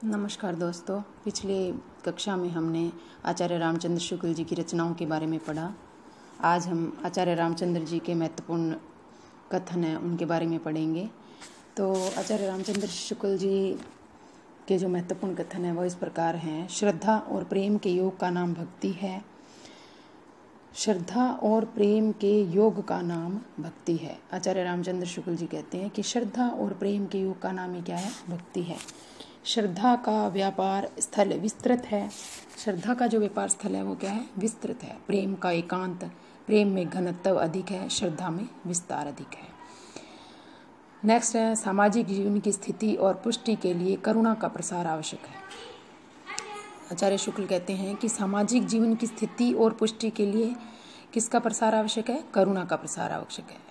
नमस्कार दोस्तों, पिछली कक्षा में हमने आचार्य रामचंद्र शुक्ल जी की रचनाओं के बारे में पढ़ा। आज हम आचार्य रामचंद्र जी के महत्वपूर्ण कथन हैं उनके बारे में पढ़ेंगे। तो आचार्य रामचंद्र शुक्ल जी के जो महत्वपूर्ण कथन हैं वो इस प्रकार हैं। श्रद्धा और प्रेम के योग का नाम भक्ति है। श्रद्धा और प्रेम के योग का नाम भक्ति है। आचार्य रामचंद्र शुक्ल जी कहते हैं कि श्रद्धा और प्रेम के योग का नाम ही क्या है? भक्ति है। श्रद्धा का व्यापार स्थल विस्तृत है। श्रद्धा का जो व्यापार स्थल है वो क्या है? विस्तृत है। प्रेम का एकांत, प्रेम में घनत्व अधिक है, श्रद्धा में विस्तार अधिक है। नेक्स्ट है, सामाजिक जीवन की स्थिति और पुष्टि के लिए करुणा का प्रसार आवश्यक है। आचार्य शुक्ल कहते हैं कि सामाजिक जीवन की स्थिति और पुष्टि के लिए किसका प्रसार आवश्यक है? करुणा का प्रसार आवश्यक है।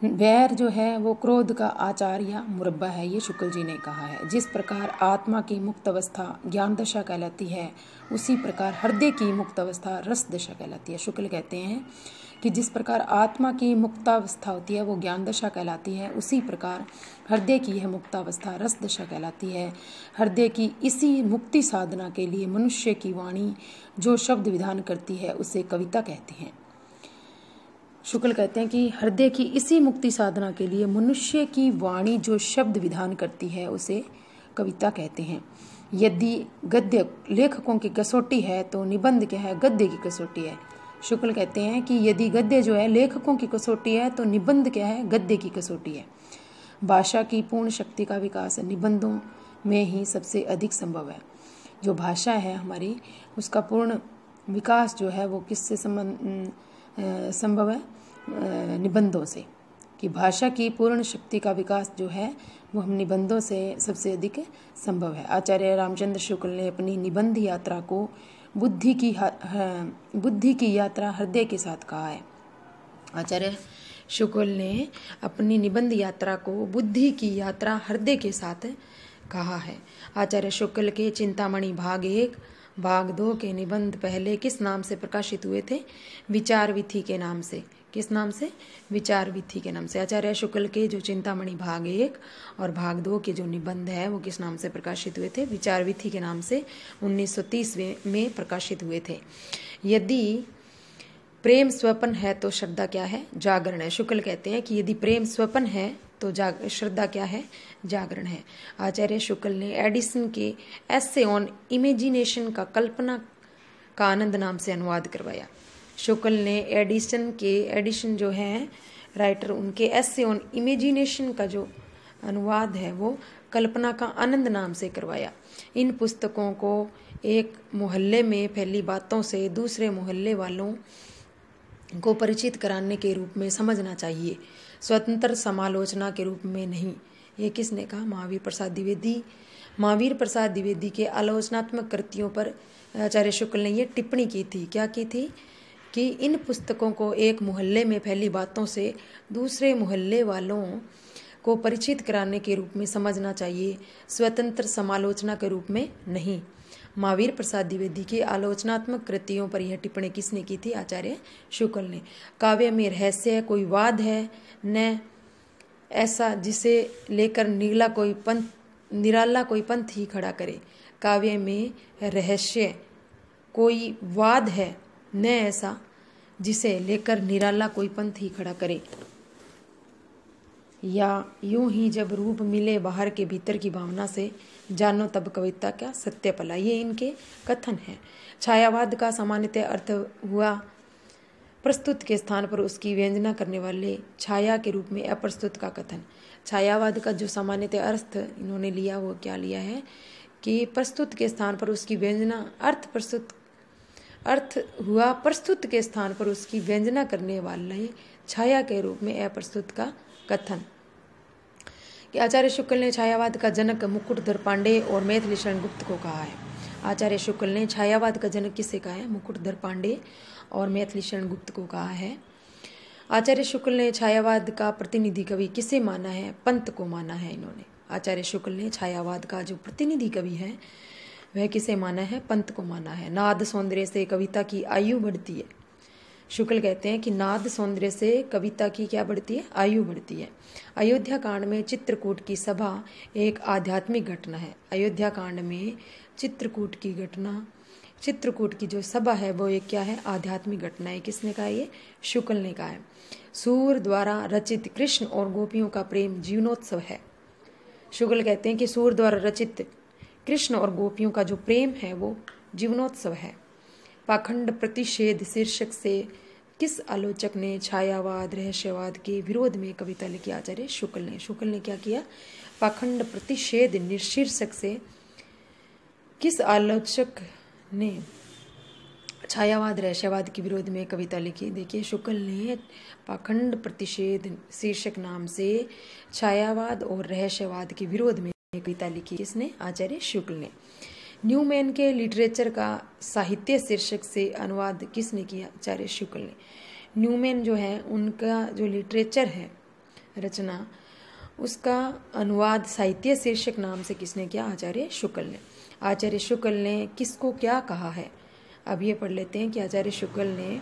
वैर जो है वो क्रोध का आचार या मुरब्बा है, ये शुक्ल जी ने कहा है। जिस प्रकार आत्मा की मुक्त अवस्था ज्ञान दशा कहलाती है, उसी प्रकार हृदय की मुक्त अवस्था रस दशा कहलाती है। शुक्ल कहते हैं कि जिस प्रकार आत्मा की मुक्तावस्था होती है वो ज्ञान दशा कहलाती है, उसी प्रकार हृदय की यह मुक्तावस्था रस दशा कहलाती है। हृदय की इसी मुक्ति साधना के लिए मनुष्य की वाणी जो शब्द विधान करती है उसे कविता कहते हैं। शुक्ल कहते हैं कि हृदय की इसी मुक्ति साधना के लिए मनुष्य की वाणी जो शब्द विधान करती है उसे कविता कहते हैं। यदि गद्य लेखकों की कसौटी है तो निबंध क्या है? गद्य की कसौटी है। शुक्ल कहते हैं कि यदि गद्य जो है लेखकों की कसौटी है तो निबंध क्या है? गद्य की कसौटी है। भाषा की पूर्ण शक्ति का विकास निबंधों में ही सबसे अधिक संभव है। जो भाषा है हमारी, उसका पूर्ण विकास जो है वो किससे संभव है? निबंधों से। कि भाषा की पूर्ण शक्ति का विकास जो है वो हम निबंधों से सबसे अधिक संभव है। आचार्य रामचंद्र शुक्ल ने अपनी निबंध यात्रा को बुद्धि की यात्रा हृदय के साथ कहा है। आचार्य शुक्ल ने अपनी निबंध यात्रा को बुद्धि की यात्रा हृदय के साथ कहा है। आचार्य शुक्ल के चिंतामणि भाग 1 भाग 2 के निबंध पहले किस नाम से प्रकाशित हुए थे? विचार विधि के नाम से। किस नाम से? विचार विधि के नाम से। आचार्य शुक्ल के जो चिंतामणि भाग 1 और भाग 2 के जो निबंध है वो किस नाम से प्रकाशित हुए थे? विचार विधि के नाम से 1930 में प्रकाशित हुए थे। यदि प्रेम स्वपन है तो श्रद्धा क्या है? जागरण है। शुक्ल कहते हैं कि यदि प्रेम स्वपन है तो श्रद्धा क्या है? जागरण है। आचार्य शुक्ल ने एडिसन के एसे ऑन इमेजिनेशन का कल्पना का आनंद नाम से अनुवाद करवाया। शुक्ल ने एडिशन जो है राइटर, उनके एसे ऑन इमेजिनेशन का जो अनुवाद है वो कल्पना का आनंद नाम से करवाया। इन पुस्तकों को एक मोहल्ले में फैली बातों से दूसरे मोहल्ले वालों को परिचित कराने के रूप में समझना चाहिए, स्वतंत्र समालोचना के रूप में नहीं। ये किसने कहा? महावीर प्रसाद द्विवेदी। महावीर प्रसाद द्विवेदी के आलोचनात्मक कृतियों पर आचार्य शुक्ल ने ये टिप्पणी की थी। क्या की थी? कि इन पुस्तकों को एक मोहल्ले में फैली बातों से दूसरे मोहल्ले वालों को परिचित कराने के रूप में समझना चाहिए, स्वतंत्र समालोचना के रूप में नहीं। महावीर प्रसाद द्विवेदी की आलोचनात्मक कृतियों पर यह टिप्पणी किसने की थी? आचार्य शुक्ल ने। काव्य में रहस्य कोई वाद है न ऐसा जिसे लेकर निराला कोई पंथ ही खड़ा करे। काव्य में रहस्य कोई वाद है न ऐसा जिसे लेकर निराला कोई पंथ ही खड़ा करे। या यूं ही जब रूप मिले बाहर के भीतर की भावना से, जानो तब कविता क्या सत्य पला। ये इनके कथन है। छायावाद का सामान्यतः अर्थ हुआ प्रस्तुत के स्थान पर उसकी व्यंजना करने वाले छाया के रूप में अप्रस्तुत का कथन। छायावाद का जो सामान्यतः अर्थ इन्होंने लिया वो क्या लिया है? कि प्रस्तुत के स्थान पर उसकी व्यंजना, अर्थ हुआ प्रस्तुत के स्थान पर उसकी व्यंजना करने वाले छाया के रूप में अप्रस्तुत का कथन। कि आचार्य शुक्ल ने छायावाद का जनक मुकुटधर पांडे और मैथिली शरण गुप्त को कहा है। आचार्य शुक्ल ने छायावाद का जनक किसे कहा है? मुकुटधर पांडे और मैथिली शरण गुप्त को कहा है। आचार्य शुक्ल ने छायावाद का प्रतिनिधि कवि किसे माना है? पंत को माना है इन्होंने। आचार्य शुक्ल ने छायावाद का जो प्रतिनिधि कवि है वह किसे माना है? पंत को माना है। नाद सौंदर्य से कविता की आयु बढ़ती है। शुक्ल कहते हैं कि नाद सौंदर्य से कविता की क्या बढ़ती है, आयु बढ़ती है। अयोध्या कांड में चित्रकूट की सभा एक आध्यात्मिक घटना है। अयोध्या कांड में चित्रकूट की जो सभा है वो एक क्या है, आध्यात्मिक घटना है। किसने कहा, ये शुक्ल ने कहा है। सूर द्वारा रचित कृष्ण और गोपियों का प्रेम जीवनोत्सव है। शुक्ल कहते हैं कि सूर द्वारा रचित कृष्ण और गोपियों का जो प्रेम है वो जीवनोत्सव है। पाखंड प्रतिषेध शीर्षक से किस आलोचक ने छायावाद रहस्यवाद के विरोध में कविता लिखी, आचार्य शुक्ल ने। शुक्ल ने क्या किया, पाखंड प्रतिषेध शीर्षक से किस आलोचक ने छायावाद रहस्यवाद के विरोध में कविता लिखी। देखिए, शुक्ल ने पाखंड प्रतिषेध शीर्षक नाम से छायावाद और रहस्यवाद के विरोध में कविता लिखी। किसने, आचार्य शुक्ल ने। न्यूमैन के लिटरेचर का साहित्य शीर्षक से अनुवाद किसने किया, आचार्य शुक्ल ने। न्यूमैन जो है उनका जो लिटरेचर है रचना, उसका अनुवाद साहित्य शीर्षक नाम से किसने किया, आचार्य शुक्ल ने। आचार्य शुक्ल ने किसको क्या कहा है, अब ये पढ़ लेते हैं कि आचार्य शुक्ल ने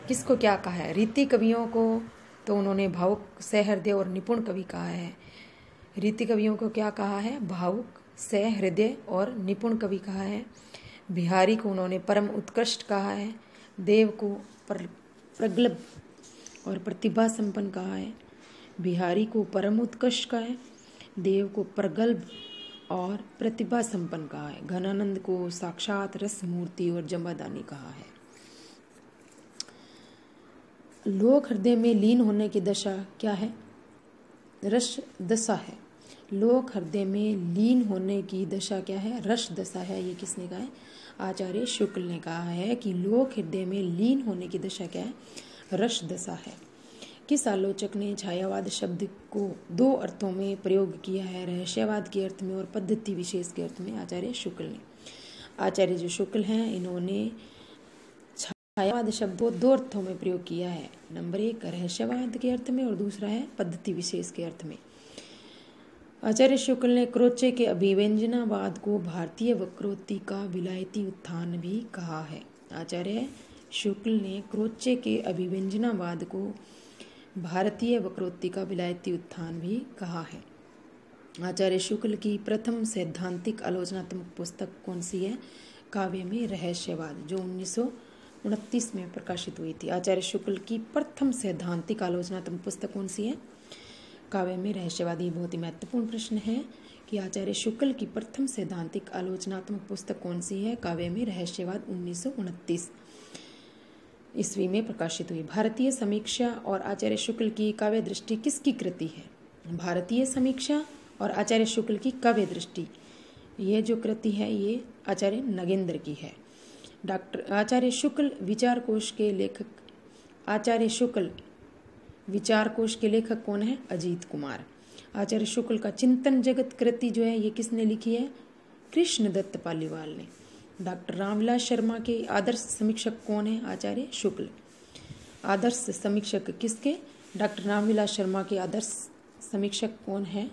किसको क्या कहा है। रीति कवियों को तो उन्होंने भावुक, सहृदय और निपुण कवि कहा है। रीति कवियों को क्या कहा है, भावुक, सहृदय और निपुण कवि कहा है। बिहारी को उन्होंने परम उत्कृष्ट कहा है। देव को प्रगल्भ और प्रतिभा संपन्न कहा है। बिहारी को परम उत्कृष्ट कहा है, देव को प्रगल्भ और प्रतिभा संपन्न कहा है। घनानंद को साक्षात रस मूर्ति और जमादानी कहा है। लोक हृदय में लीन होने की दशा क्या है, रस दशा है। लोक हृदय में लीन होने की दशा क्या है, रस दशा है। ये किसने कहा है, आचार्य शुक्ल ने कहा है कि लोक हृदय में लीन होने की दशा क्या है, रस दशा है। किस आलोचक ने छायावाद शब्द को दो अर्थों में प्रयोग किया है, रहस्यवाद के अर्थ में और पद्धति विशेष के अर्थ में, आचार्य शुक्ल ने। आचार्य जो शुक्ल हैं इन्होंने छायावाद शब्द को दो अर्थों में प्रयोग किया है। नंबर 1 रहस्यवाद के अर्थ में और दूसरा है पद्धति विशेष के अर्थ में। आचार्य शुक्ल ने क्रोचे के अभिव्यंजनावाद को भारतीय वक्रोक्ति का विलायती उत्थान भी कहा है। आचार्य शुक्ल ने क्रोचे के अभिव्यंजनावाद को भारतीय वक्रोक्ति का विलायती उत्थान भी कहा है। आचार्य शुक्ल की प्रथम सैद्धांतिक आलोचनात्मक पुस्तक कौन सी है, काव्य में रहस्यवाद, जो 1929 में प्रकाशित हुई थी। आचार्य शुक्ल की प्रथम सैद्धांतिक आलोचनात्मक पुस्तक कौन सी है, काव्य में रहस्यवाद। ये बहुत ही महत्वपूर्ण प्रश्न है कि आचार्य शुक्ल की प्रथम सैद्धांतिक आलोचनात्मक पुस्तक कौन सी है, काव्य में रहस्यवाद 1929 ईस्वी में प्रकाशित हुई। भारतीय समीक्षा और आचार्य शुक्ल की काव्य दृष्टि किसकी कृति है, भारतीय समीक्षा और आचार्य शुक्ल की काव्य दृष्टि, ये जो कृति है ये आचार्य नगेंद्र की है। आचार्य शुक्ल विचार कोश के लेखक, आचार्य शुक्ल विचार कोश के लेखक कौन है, अजीत कुमार। आचार्य शुक्ल का चिंतन जगत कृति जो है ये किसने लिखी है, कृष्णदत्त पालीवाल ने। डॉक्टर रामविलास शर्मा के आदर्श समीक्षक कौन है, आचार्य शुक्ल। आदर्श समीक्षक किसके, डॉक्टर रामविलास शर्मा के आदर्श समीक्षक कौन है,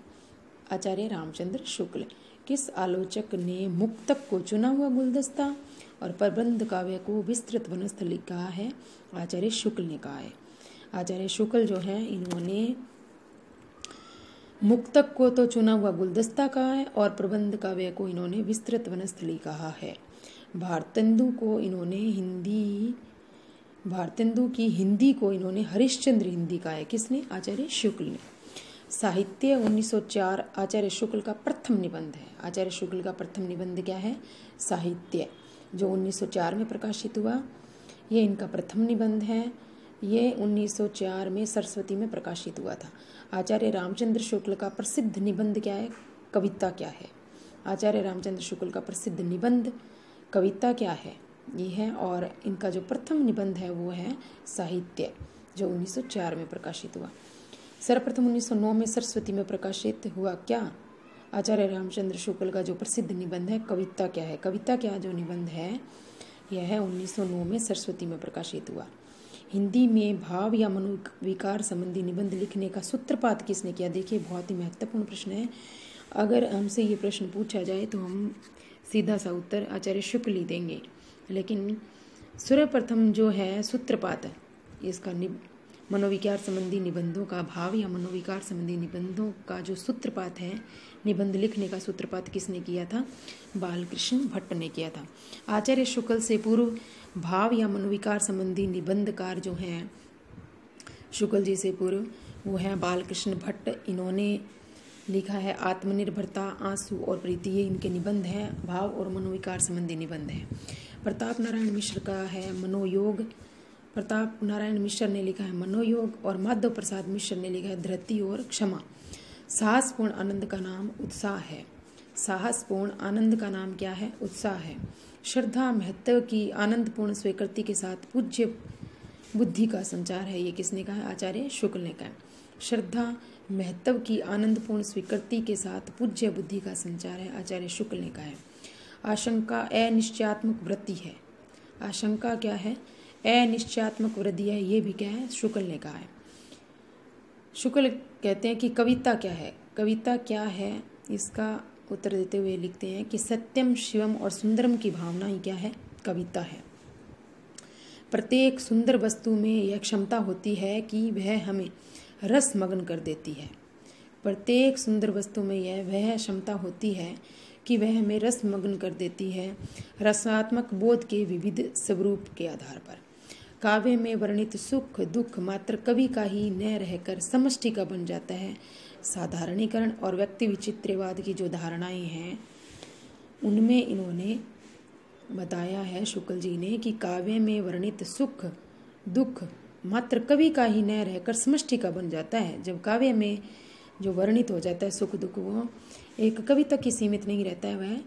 आचार्य रामचंद्र शुक्ल। किस आलोचक ने मुक्तक को चुना हुआ गुलदस्ता और प्रबंध काव्य को विस्तृत वनस्थली कहा है, आचार्य शुक्ल ने कहा है। आचार्य शुक्ल जो है इन्होंने मुक्तक को तो चुना हुआ गुलदस्ता कहा है और प्रबंध काव्य को इन्होंने विस्तृत वनस्थली कहा है। भारतेंदु की हिंदी को इन्होंने हरिश्चंद्र हिंदी कहा है, किसने, आचार्य शुक्ल ने। साहित्य 1904 आचार्य शुक्ल का प्रथम निबंध है। आचार्य शुक्ल का प्रथम निबंध क्या है, साहित्य, जो 1904 में प्रकाशित हुआ। ये इनका प्रथम निबंध है। ये 1904 में सरस्वती में प्रकाशित हुआ था। आचार्य रामचंद्र शुक्ल का प्रसिद्ध निबंध क्या है, कविता क्या है। आचार्य रामचंद्र शुक्ल का प्रसिद्ध निबंध कविता क्या है ये है, और इनका जो प्रथम निबंध है वो है साहित्य, जो 1904 में प्रकाशित हुआ। सर्वप्रथम 1909 में सरस्वती में प्रकाशित हुआ क्या, आचार्य रामचंद्र शुक्ल का जो प्रसिद्ध निबंध है कविता क्या है। कविता क्या जो निबंध है यह है 1909 में सरस्वती में प्रकाशित हुआ। हिंदी में भाव या मनोविकार संबंधी निबंध लिखने का सूत्रपात किसने किया। देखिए बहुत ही महत्वपूर्ण प्रश्न है। अगर हमसे ये प्रश्न पूछा जाए तो हम सीधा सा उत्तर आचार्य शुक्ल ही देंगे, लेकिन सर्वप्रथम जो है सूत्रपात इसका मनोविकार संबंधी निबंधों का भाव या मनोविकार संबंधी निबंधों का जो सूत्रपात है, निबंध लिखने का सूत्रपात किसने किया था? बालकृष्ण भट्ट ने किया था। आचार्य शुक्ल से पूर्व भाव या मनोविकार संबंधी निबंधकार जो हैं शुक्ल जी से पूर्व, वो हैं बालकृष्ण भट्ट। इन्होंने लिखा है आत्मनिर्भरता, आंसू और प्रीति, ये इनके निबंध हैं, भाव और मनोविकार संबंधी निबंध हैं। प्रताप नारायण मिश्र का है मनोयोग। प्रताप नारायण मिश्र ने लिखा है मनोयोग और माधव प्रसाद मिश्र ने लिखा है धृति और क्षमा। साहसपूर्ण आनंद का नाम उत्साह है। साहसपूर्ण आनंद का नाम क्या है? उत्साह है। श्रद्धा महत्व की आनंदपूर्ण स्वीकृति के साथ पूज्य बुद्धि का संचार है। ये किसने कहा है? आचार्य शुक्ल ने कहा। श्रद्धा महत्व की आनंदपूर्ण स्वीकृति के साथ पूज्य बुद्धि का संचार है, आचार्य शुक्ल ने कहा है। आशंका अनिश्चयात्मक वृत्ति है। आशंका क्या है? अनिश्चयात्मक वृद्धि है, ये भी क्या है? शुक्ल ने कहा है। शुक्ल कहते हैं कि कविता क्या है? कविता क्या है? इसका उत्तर देते हुए लिखते हैं कि सत्यम शिवम और सुंदरम की भावना ही क्या है? कविता है। प्रत्येक सुंदर वस्तु में यह क्षमता होती है कि वह हमें रस मग्न कर देती है। प्रत्येक सुंदर वस्तु में वह क्षमता होती है कि वह हमें रस मग्न कर देती है, रसात्मक बोध के विविध स्वरूप के आधार पर। काव्य में वर्णित सुख दुख मात्र कवि का ही न रहकर समष्टि का बन जाता है। साधारणीकरण और व्यक्ति विचित्रवाद की जो धारणाएं हैं, उनमें इन्होंने बताया है शुक्ल जी ने कि काव्य में वर्णित सुख दुख मात्र कवि का ही न रहकर समष्टि का बन जाता है। जब काव्य में जो वर्णित हो जाता है सुख दुख, वो एक कवि तक ही सीमित नहीं रहता है, वह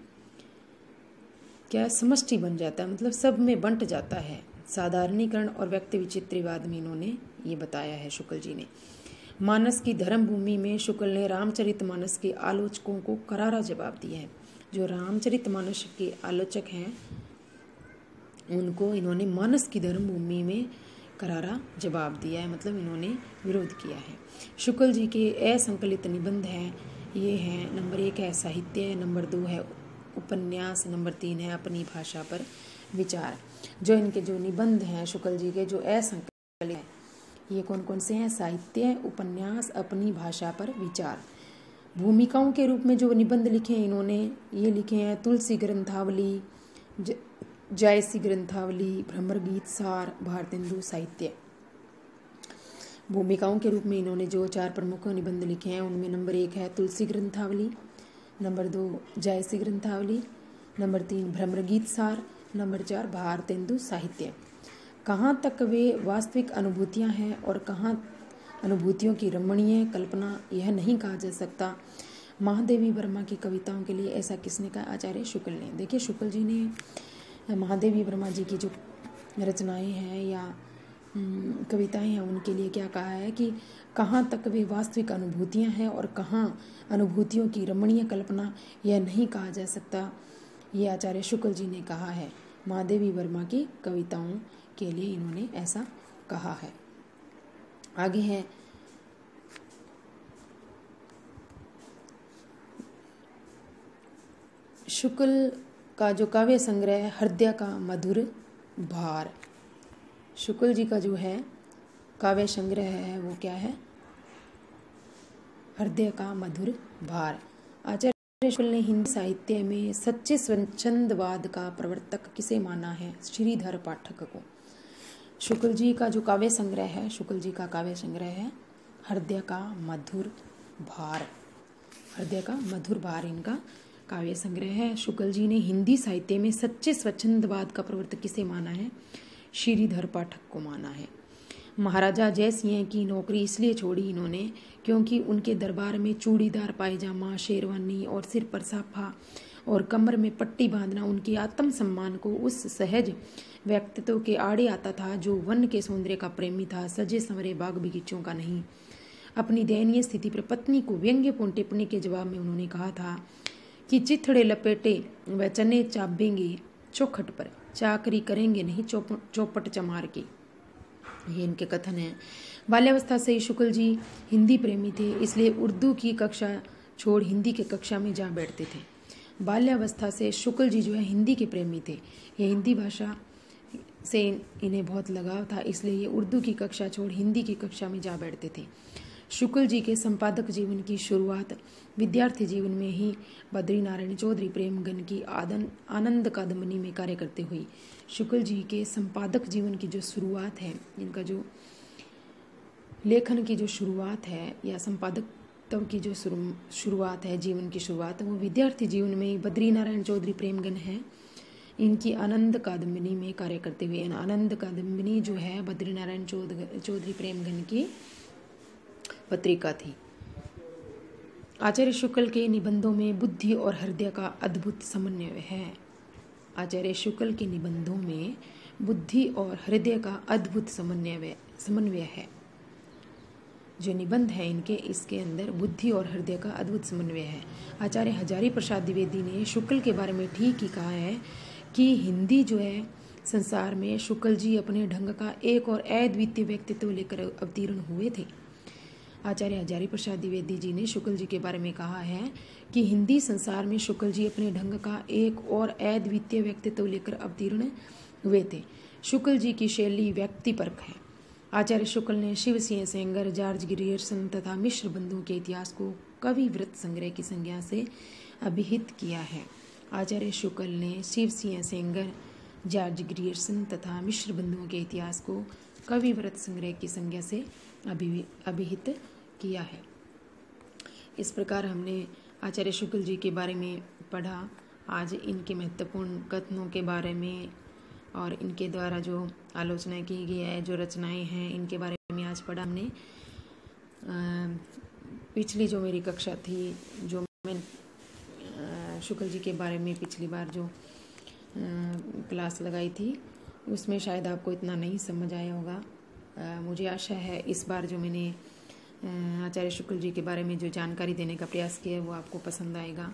क्या समष्टि बन जाता है, मतलब सब में बंट जाता है। साधारणीकरण और व्यक्ति विचित्रवाद में इन्होंने ये बताया है शुक्ल जी ने। मानस की धर्म भूमि में शुक्ल ने रामचरितमानस के आलोचकों को करारा जवाब दिया है। जो रामचरितमानस के आलोचक हैं, उनको इन्होंने मानस की धर्म भूमि में करारा जवाब दिया है, मतलब इन्होंने विरोध किया है। शुक्ल जी के असंकलित निबंध हैं, ये हैं नंबर 1 है साहित्य, नंबर 2 है उपन्यास, नंबर 3 है अपनी भाषा पर विचार। जो इनके जो निबंध हैं शुक्ल जी के जो असंकलित हैं, ये कौन कौन से हैं? साहित्य, उपन्यास, अपनी भाषा पर विचार। भूमिकाओं के रूप में जो निबंध लिखे हैं इन्होंने, ये लिखे हैं तुलसी ग्रंथावली, जायसी ग्रंथावली, भ्रमर गीत सार, भारतेंदु साहित्य। भूमिकाओं के रूप में इन्होंने जो 4 प्रमुख निबंध लिखे हैं, उनमें नंबर 1 है तुलसी ग्रंथावली, नंबर 2 जायसी ग्रंथावली, नंबर 3 भ्रमर गीत सार, नंबर 4 भारतेंदु साहित्य। कहाँ तक वे वास्तविक अनुभूतियाँ हैं और कहाँ अनुभूतियों की रमणीय कल्पना, यह नहीं कहा जा सकता। महादेवी वर्मा की कविताओं के लिए ऐसा किसने कहा? आचार्य शुक्ल ने। देखिए शुक्ल जी ने महादेवी वर्मा जी की जो रचनाएं हैं या कविताएं हैं, उनके लिए क्या कहा है कि कहाँ तक वे वास्तविक अनुभूतियाँ हैं और कहाँ अनुभूतियों की रमणीय कल्पना, यह नहीं कहा जा सकता। ये आचार्य शुक्ल जी ने कहा है। महादेवी वर्मा की कविताओं के लिए इन्होंने ऐसा कहा है। आगे है शुक्ल का जो काव्य संग्रह है हृदय का मधुर भार। शुक्ल जी का जो है काव्य संग्रह है वो क्या है? हृदय का मधुर भार। आचार्य शुक्ल ने हिंदी साहित्य में सच्चे स्वच्छंदवाद का प्रवर्तक किसे माना है? श्रीधर पाठक को। शुक्ल जी का जो काव्य संग्रह है, शुक्ल जी का काव्य संग्रह है हृदय का मधुर भार। हृदय का मधुर भार इनका काव्य संग्रह है। शुक्ल जी ने हिंदी साहित्य में सच्चे स्वच्छंदवाद का प्रवर्तक किसे माना है? श्रीधर पाठक को माना है। महाराजा जय सिंह की नौकरी इसलिए छोड़ी इन्होंने क्योंकि उनके दरबार में चूड़ीदार पायजामा, शेरवानी और सिर पर साफा और कमर में पट्टी बांधना उनके आत्मसम्मान को उस सहज व्यक्तित्व के आड़े आता था जो वन के सौंदर्य का प्रेमी था, सजे संवरे बाग बगीचों का नहीं। अपनी दयनीय स्थिति पर पत्नी को व्यंग्यपूर्ण टिप्पणी के जवाब में उन्होंने कहा था कि चिथड़े लपेटे व चने चाबेंगे चौखट पर, चाकरी करेंगे नहीं चौपट चमार की। ये इनके कथन हैं। बाल्यावस्था से ही शुक्ल जी हिंदी प्रेमी थे, इसलिए उर्दू की कक्षा छोड़ हिंदी के कक्षा में जा बैठते थे। बाल्यावस्था से शुक्ल जी जो है हिंदी के प्रेमी थे। ये हिंदी भाषा से इन्हें बहुत लगाव था, इसलिए ये उर्दू की कक्षा छोड़ हिंदी की कक्षा में जा बैठते थे। शुक्ल जी के संपादक जीवन की शुरुआत विद्यार्थी जीवन में ही बद्री नारायण चौधरी प्रेमगन की आनंद कादम्बनी में कार्य करते हुई। शुक्ल जी के संपादक जीवन की जो शुरुआत है, इनका जो लेखन की जो शुरुआत है या संपादक तब की जो शुरुआत है, जीवन की शुरुआत, वो विद्यार्थी जीवन में ही बद्री नारायण चौधरी प्रेमगन है, इनकी आनंद कादम्बनी में कार्य करते हुए। आनंद कादम्बनी जो है बद्री नारायण चौधरी प्रेमगन की पत्रिका थी। आचार्य शुक्ल के निबंधों में बुद्धि और हृदय का अद्भुत समन्वय है। आचार्य शुक्ल के निबंधों में बुद्धि और हृदय का अद्भुत समन्वय है। जो निबंध है इनके, इसके अंदर बुद्धि और हृदय का अद्भुत समन्वय है। आचार्य हजारी प्रसाद द्विवेदी ने शुक्ल के बारे में ठीक ही कहा है कि हिंदी जो है संसार में शुक्ल जी अपने ढंग का एक और अद्वितीय व्यक्तित्व लेकर अवतीर्ण हुए थे। आचार्य हजारी प्रसाद द्विवेदी जी ने शुक्ल जी के बारे में कहा है कि हिंदी संसार में शुक्ल जी अपने ढंग का एक और अद्वितीय व्यक्तित्व लेकर अवतीर्ण हुए थे। शुक्ल जी की शैली व्यक्तिपरक है। आचार्य शुक्ल ने शिव सिंह सेंगर, जॉर्ज ग्रियर्सन तथा मिश्र बंधुओं के इतिहास को कवि व्रत संग्रह की संज्ञा से अभिहित किया है। आचार्य शुक्ल ने शिव सिंह सेंगर, जॉर्ज ग्रियर्सन तथा मिश्र बंधुओं के इतिहास को कवि व्रत संग्रह की संज्ञा से अभिहित किया है। इस प्रकार हमने आचार्य शुक्ल जी के बारे में पढ़ा। आज इनके महत्वपूर्ण कथनों के बारे में और इनके द्वारा जो आलोचना की गई है, जो रचनाएं हैं, इनके बारे में आज पढ़ा हमने। पिछली जो मेरी कक्षा थी, जो मैं शुक्ल जी के बारे में पिछली बार जो क्लास लगाई थी, उसमें शायद आपको इतना नहीं समझ आया होगा। मुझे आशा है इस बार जो मैंने आचार्य शुक्ल जी के बारे में जो जानकारी देने का प्रयास किया है वो आपको पसंद आएगा।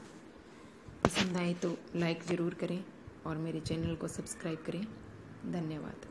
पसंद आए तो लाइक ज़रूर करें और मेरे चैनल को सब्सक्राइब करें। धन्यवाद।